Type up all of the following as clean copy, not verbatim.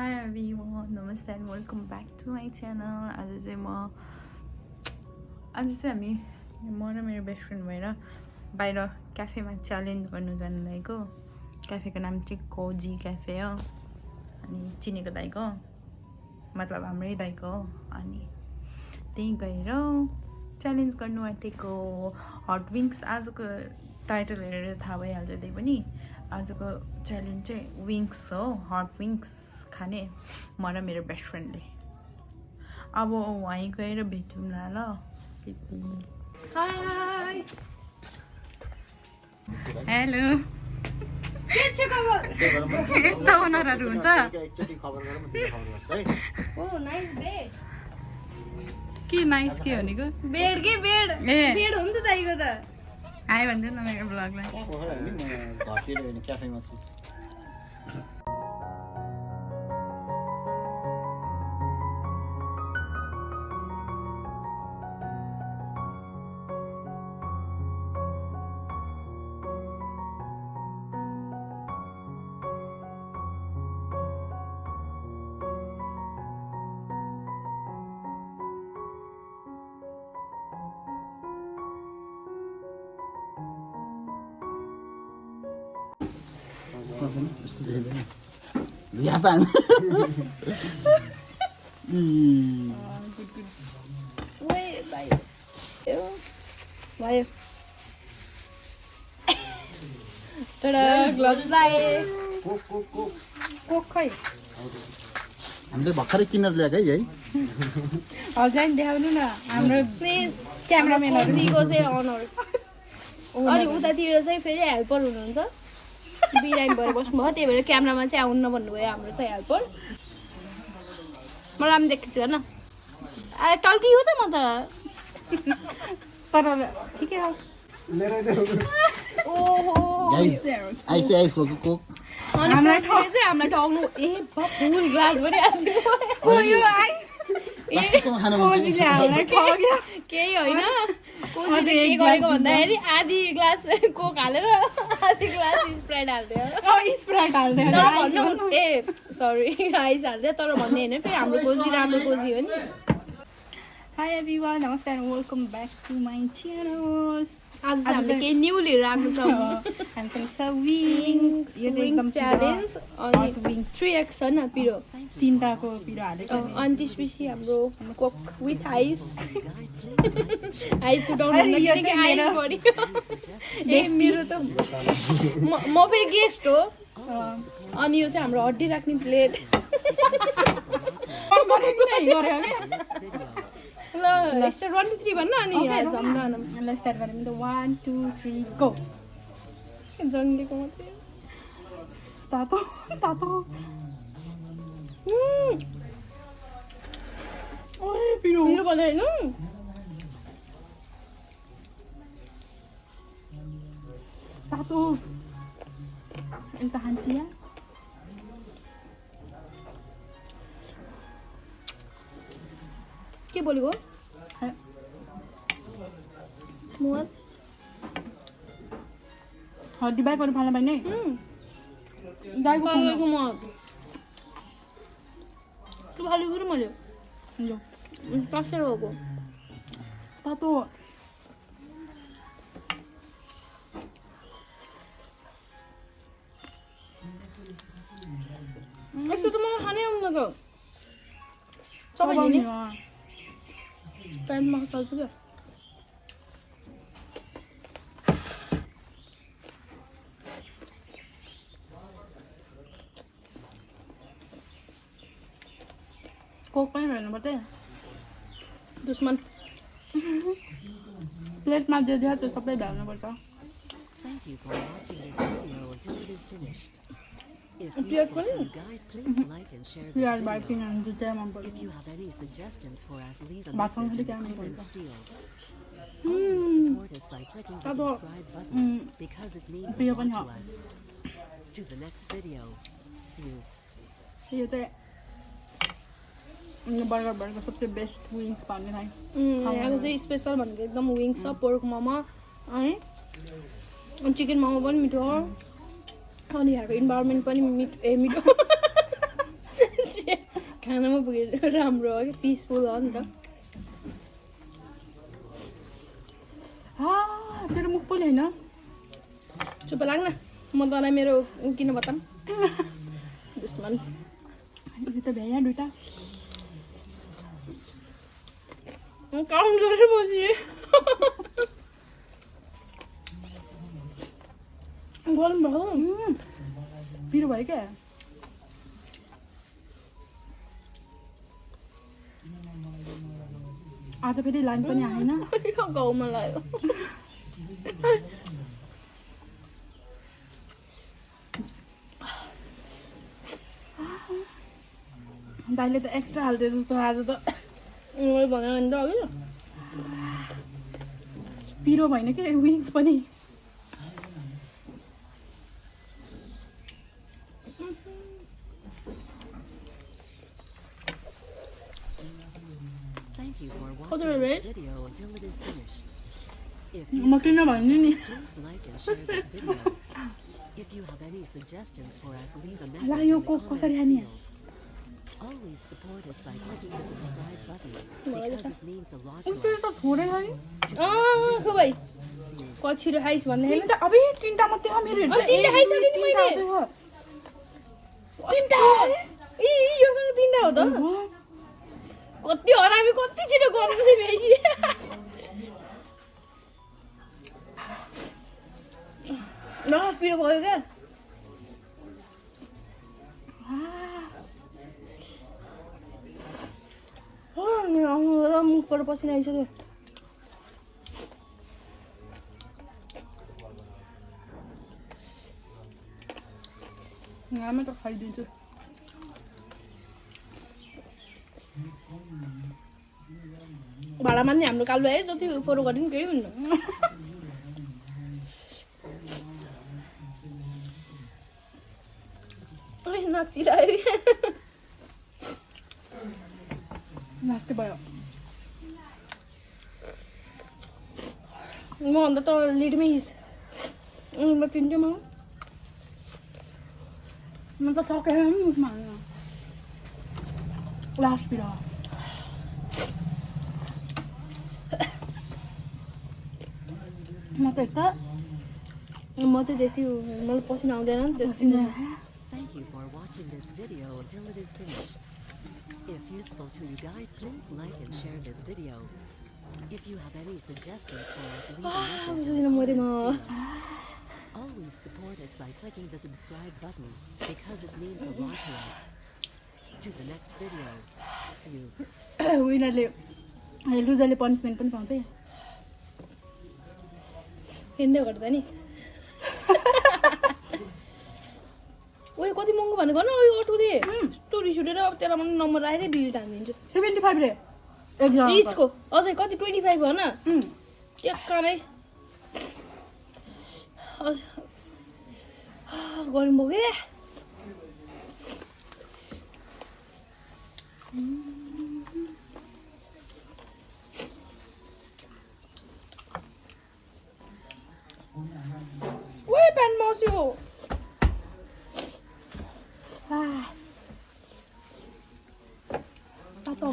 Hi everyone, namaste and welcome back to my channel. आज चाहिँ म र मेरो बेस्ट फ्रेन्ड भएर बाहिर क्याफेमा च्यालेन्ज गर्नु जानु लागेको। क्याफेको नाम चाहिँ कोजी क्याफे हो। अनि चिनेको दाइको मतलब हाम्रै दाइको हो। अनि त्यही गएर च्यालेन्ज गर्नु आँटेको। हट विङ्स आजको टाइटल हेरेर थाहा भइहाल्छ। त्यही पनि आजको च्यालेन्ज चाहिँ विङ्स हो। हट विङ्स खाने म र मेरो बेस्ट फ्रेन्डले। अब वहीँ गएर भेटौँला ल। हाय हेलो के छ खबर? यस्तो ओनरहरू हुन्छ। ओ नाइस बेड। के नाइस के भनेको? बेड के बेड? बेड हो नि त चाहिएको त। हाय भन्दै न मेरो ब्लगलाई। Japan. Wait, भयो तर ग्लोभ्स लाए। कोक खै हामीले भर्खरै किनेर ल्याएको है हजुर देखाउनु न हाम्रो प्लिज क्यामेराम्यानहरू। कोजीको चाहिँ अनर। अनि उतातिर चाहिँ फेरि हेल्पर हुनुहुन्छ। बिरामी भएर बस्नुभयो, त्यही भएर क्यामेरामा चाहिँ आउनु नभन्नुभयो हाम्रो चाहिँ हेल्पर। मलाई पनि देखेको छु होइन। टल्कियो त म त। तर ठिकै हो। ओहो गाइस आइस हो कोक अनि कोजीले चाहिँ हामीलाई टाउनु ए फुल ग्लास पनि कस्तोसँग खानु मन कोजीले हामीलाई ठग्यो। केही होइन। कोजीले के गरेको भन्दाखेरि आधी ग्लास कोक हालेर आधी ग्लास स्प्राइट हाल्दियो। स्प्राइट हाल्दै तर भन्नु ए सरी आइस हाल्दियो। तर भन्ने होइन फेरि हाम्रो कोजी राम्रो कोजी हो नि। हाई एभ्रिवान, नमस्ते and welcome back to my channel. आज चाहिँ हामीले केही न्यू लिएर आएको छौँ। हामीसँग छ विङ्स। यो चाहिँ एकदम च्यालेन्ज अनि विङ्स 3x छ नि पिरो। तिनटाको पिरो हालेको। अनि त्यसपछि हाम्रो कोक विथ आइस। आइस छुटाउनु अनि यो बित्तिकै चाहिँ आइस मेरो बढ्यो। ए मेरो त म फेरि गेस्ट हो। अनि यो चाहिँ हाम्रो हड्डी राख्ने प्लेट। ल स्टार्ट 1 2 3 भन्न अनि ल स्टार्ट गरौँ त। 1 2 3 गो। जङ्गलीको मात्रै तातो तातो। ओए पिरो पिरो भने होइन। तातो एउटा खान्छ या के बोलेको? मुवा हड्डी बाइक अरू फाल्न पाइने। गाईको पालेको म के फालेको र मैले यो पास्दै गएको। तातो यस्तो त मलाई खानै आउँदैन त। सबै नि नि प्यान्टमा खसाल्छु क्या। कोक पनि हेर्नु पर्छ। दुश्मन प्लेटमा जे दियो त्यो सबै भ्याउनु पर्छ। Thank you for watching this video until it is finished. If you Piaz like पनि? our guide, please like and share the पियाज video. बाइक किनभने दुध चाहिँ मन पर्छ। If you have any suggestions for us, leave a भातसँग message चाहिँ in क्या the मन comments पर्छ। field. Always support us by clicking the अब subscribe button because it means a पिरो lot पनि to हो। us. To the next video. See you. यो चाहिँ बर्गरभरिको सबसे बेस्ट विङ्स भन्ने थाहा। यहाँको चाहिँ स्पेसल भनेको एकदम विङ्स छ, पोर्क मोमो है। अनि चिकन मोमो पनि मिठो हो। अनि यहाँको इन्भाइरोमेन्ट पनि मिठो खानामा पुगे राम्रो हो कि पिसफुल हो नि त तेरो मुख पनि होइन चुप लाग्न म तँलाई मेरो किन बताम दुश्मन यो त भ्याइया दुइटा काउन्ट गरेर बसी गरम भयो पिरो भयो क्या आज फेरि लाइन पनि आएन गाउँमा लाग्यो दाइले त एक्स्ट्रा हाल्दै जस्तो आज त मैले भने नि त अघि पिरो भएन कि विङ्स पनि Thank you for Hold watching on, this Rich. video until it is finished. If म you किन भन्नु नि please like and share this video. If you have any suggestions for us, leave a ला message यो in the Coke comments कसरी हाने field. Always support us by clicking the subscribe button because it means a lot to त्यो us. त थोरै है खु भाइ कति छिटो खाइस् भन्ने होइन तिनटा अबे तिनटा मात्रै हो मेरो अनि तिनटा खाइसकेँ नि मैले। तिनटा योसँग तिनटा हो त कति हरामी कति छिटो गर्नु भ्याइ न पिरो भयो क्या र मुखबाट पसिना आइसक्यो आमा त खाइदिन्छु भाडा मान्ने हाम्रो कालु आयो जति फोरो गरे पनि केही हुन्न नाचिरह्यो लास्टै भयो म अन्त त लिडमै हिस म किन्छु म म त सकेर पनि मुखमा हाल्नु लास्ट पिरो म त यता म चाहिँ त्यति मलाई पसिना आउँदैन नि त्यति Thank you for watching this video until it is finished. If useful to you guys, please like and share this video. If you have any suggestions for us, leave a message in the मरे म comments field. Always support us by clicking the subscribe button because it means a lot to us. To the next video. See you. विनरले लुजरले punishment पनि पाउँछ है हिँड्दै गर्दा नि ओइ कति महँगो भनेको न यो अटोले स्टोरी छुटेर अब त्यसलाई पनि नम्बर आएर डिलिट हानिदिन्छु 75 रे एकजना रिचको अझै कति 25 हो न एक्कानै गरम भयो क्या ओए प्यान्ट मस्यो तातो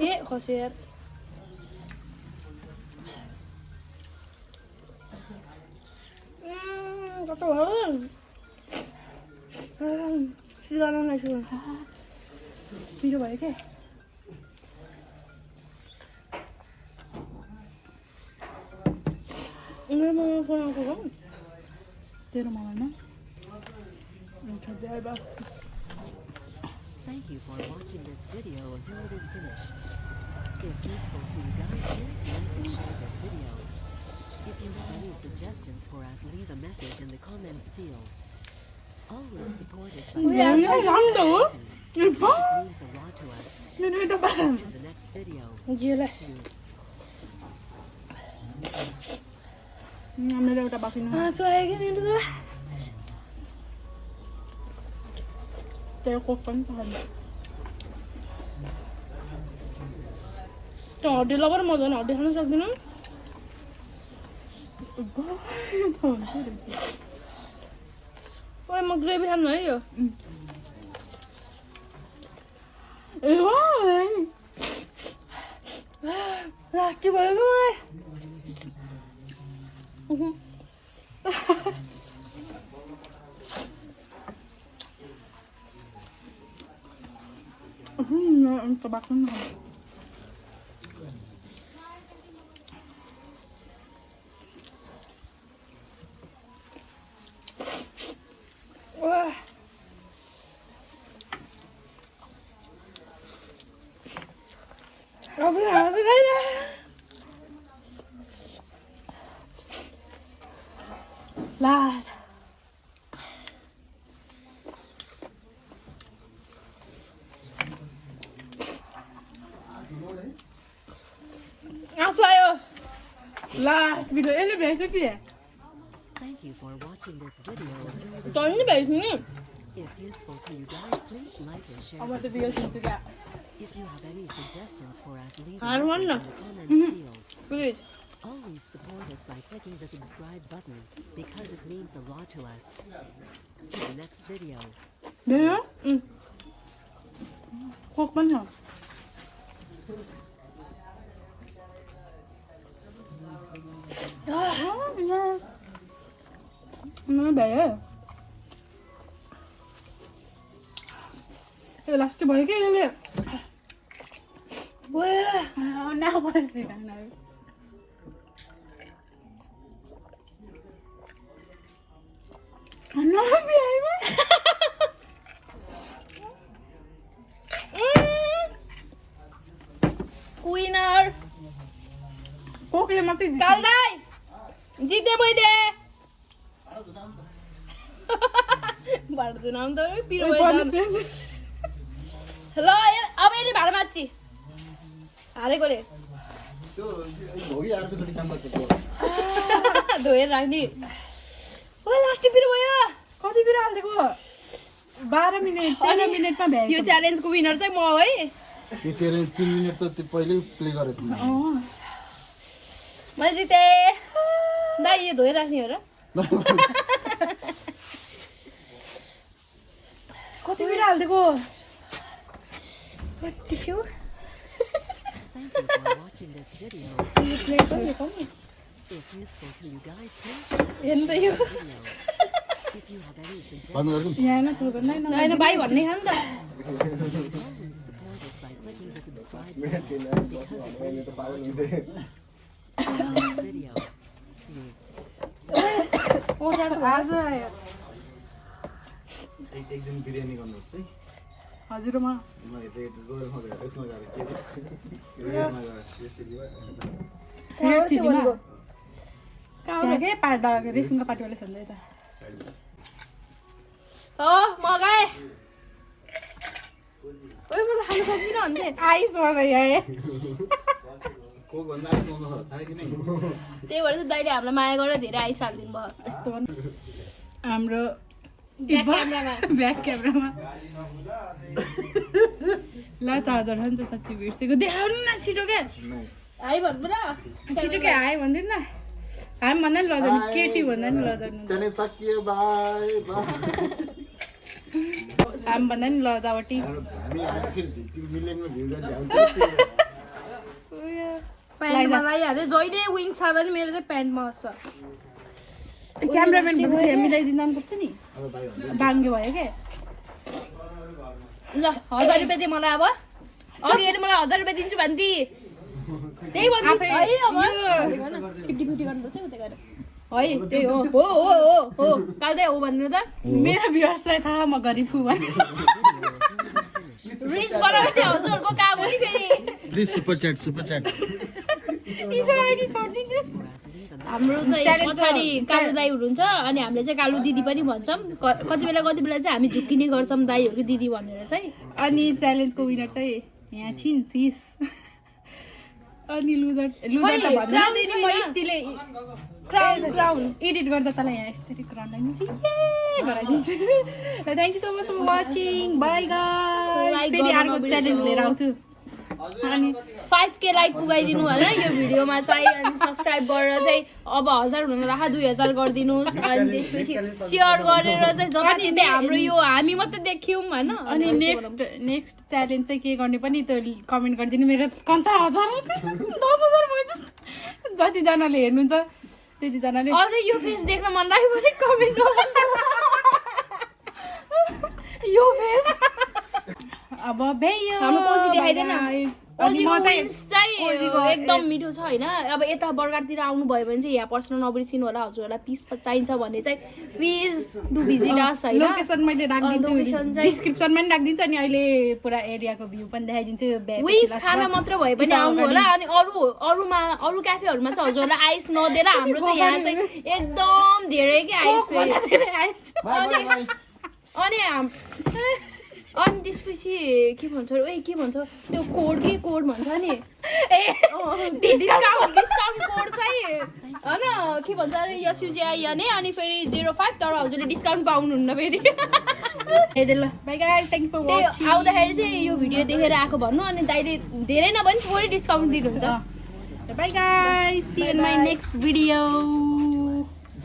ए खस्यो यार कस्तो भयो सिलाउन लाग्छु पिरो भयो क्या मेरो ममा फोन आएको हो तेरो मोबाइलमा Thank you for watching this video until it is finished. If useful to you guys, please like and share this video. If you have any suggestions for us, leave a message in the comments field. Always support us by राम्रो हो it means a lot to us. मेरो एउटा To the next video. Jealous मेरो एउटा बाँकी न आँसु आयो क्या मेरो त तेरो कोक पनि पाउँदैन त्यो हड्डी लबर म झन् हड्डी खान सक्दिनँ ओए म ग्रेभी खानु है यो लास्टी भयो Tabak na. Lad. आउँछु आयो ला भिडियो यसले भ्याइसक्यो कि Thank you for watching this video. तन्नी भ्याइसक्यो नि If useful to you guys, please like and share. अब this त बियो video. सुन्छु क्या If you have any suggestions for us, leave a I don't message in know. the comments field. Please Always support us by clicking the subscribe button because it means a lot to us. To the next video. भयो Coke पनि छ भयो यो last भयो कि यसले नपर्सी winner कोकले मात्रै काल्दै जिते मैले भाँड्दैन त पिरो ल अब यसले भाँडा माच्ची हारेकोले त्यो भोगी अर्कोचोटि काम गर्छ त्यो धोएर राख्ने ओ लास्ट पिरो भयो कति बेला हालिदिएको 12 मिनेट 13 मिनेटमा भ्यायो यो च्यालेन्जको विनर चाहिँ म है त्यो 3 मिनेट त त्यो पहिल्यै प्ले गरेको थिएँ मैले जिते दाइ यो धोएर राख्ने हो र कति बेला हालिदिएको tissue Thank you for watching this video. If useful to you guys, please हेर्नु त यो video. If you have any suggestions, भन्नु गर्छु यहाँ न छोको नै होइन भाइ भन्ने खानु त always support us by clicking the subscribe button because it means a lot to us. To the next video. See you. आज एक दिन बिरयानी गर्नुपर्छ है हजुरमा म रोयलमा गएर यसमा गएर के रोयलमा गएर रेड चिलीमा त्यहाँ के पार्दा रेसिङको पार्टीवाले सन्दै त हो मगाए ओइ म त खान सक्दिनँ भन्थे आइस मलाई यहाँ को भन्दा आइसमा थाहा कि नै त्यही भएर चाहिँ दाइले हामीलाई माया गरेर धेरै आइस हालिदिनु भयो यस्तो हाम्रो ब्याक क्यामेरामा ब्याक क्यामेरामा ल चार्जर छ नि त साँच्ची बिर्सेको देखाउनु न छिटो क्या हाई भन्नु ल छिटो क्या हाई भनिदिनु न हामी भन्दा नि लजाउनु केटी भन्दा नि लजाउनु च्यालेन्ज सकियो बाई बाई हामी भन्दा नि लजावटी हामी आखिर त्यो मिलियनमा भ्यू गर्ने हुन्छ प्यान्टमा लगाइहाल्यो जहिले विङ छाँदा नि मेरो चाहिँ प्यान्टमा हस्छ क्यामराम्यान भएपछि मिलाइदिनु पर्छ नि अब भाइ बाङ्गे भयो क्या ल 1000 रुपियाँ दे मलाई अब अघि हेर्नु मलाई 1000 रुपियाँ दिन्छु भन्दी त्यही भन्दिस् है अब 50-50 गर्नुपर्छ उता गएर है त्यही हो हो हो हो हो काल्दै हो भन्नु त मेरो व्यवसाय थाहा म गरिब छु भने रिच बनाउनु चाहिँ हजुरहरूको काम हो नि फेरि प्लिज सुपर च्याट हाम्रो चाहिँ पछाडि कालु दाई हुनुहुन्छ अनि हामीले चाहिँ कालु दिदी पनि भन्छौँ कति बेला चाहिँ हामी झुक्किने गर्छौँ दाईहरूको दिदी भनेर चाहिँ अनि च्यालेन्जको विनर चाहिँ यहाँ छिन् सिस अनि लुजर त भन्दैन म यतिले क्राउन एडिट गर्दा तँलाई यहाँ यसरी क्राउन लगाइदिन्छु गराइदिन्छु thank you so much for watching bye guys फेरि अर्को च्यालेन्ज लिएर आउँछु अनि 5K लाइक पुगाइदिनु होला यो भिडियोमा चाहिँ अनि सब्स्क्राइब गरेर चाहिँ अब 1000 हुन राखा 2000 गरिदिनुस् अनि त्यसपछि शेयर गरेर चाहिँ जति चाहिँ हाम्रो यो हामी मात्र देख्यौँ हैन अनि नेक्स्ट च्यालेन्ज चाहिँ के गर्ने पनि त्यो कमेन्ट गरिदिनु मेरो 5000 10000 भयो जस्तो जति जनाले हेर्नुहुन्छ त्यति जनाले अझै यो फेस देख्न मन लाग्यो भने कमेन्ट यो फेस अब भ्यायो हाम्रो कोजी देखाइदेन कोजीको चाहिँ एकदम मिठो छ हैन अब यता बर्गारतिर आउनु भयो भने चाहिँ यहाँ पर्सन नबिर्सिनु होला हजुरहरूलाई पिस चाहिन्छ भने चाहिँ प्लिज डु भिजिट अस हैन लोकेसन मैले राखिदिन्छु डिस्क्रिप्सनमा पनि राखिदिन्छु अनि अहिले पुरा एरियाको भ्यू पनि देखाइदिन्छु विस खाना मात्र भए पनि आउनु होला अनि अरू क्याफेहरुमा चाहिँ हजुरहरूलाई आइस नदिएर हाम्रो चाहिँ यहाँ चाहिँ एकदम धेरै के आइस अनि त्यसपछि के भन्छ त्यो कोड भन्छ नि डिस्काउन्ट कोड चाहिँ हैन के भन्छ अरे SUJIN अनि फेरि 05 तर हजुरले डिस्काउन्ट पाउनुहुन्न फेरि bye guys thank you for watching आउँदाखेरि चाहिँ यो भिडियो देखेर आएको भन्नु अनि दाइले धेरै नभए पनि थोरै डिस्काउन्ट दिनुहुन्छ bye guys see you in my next video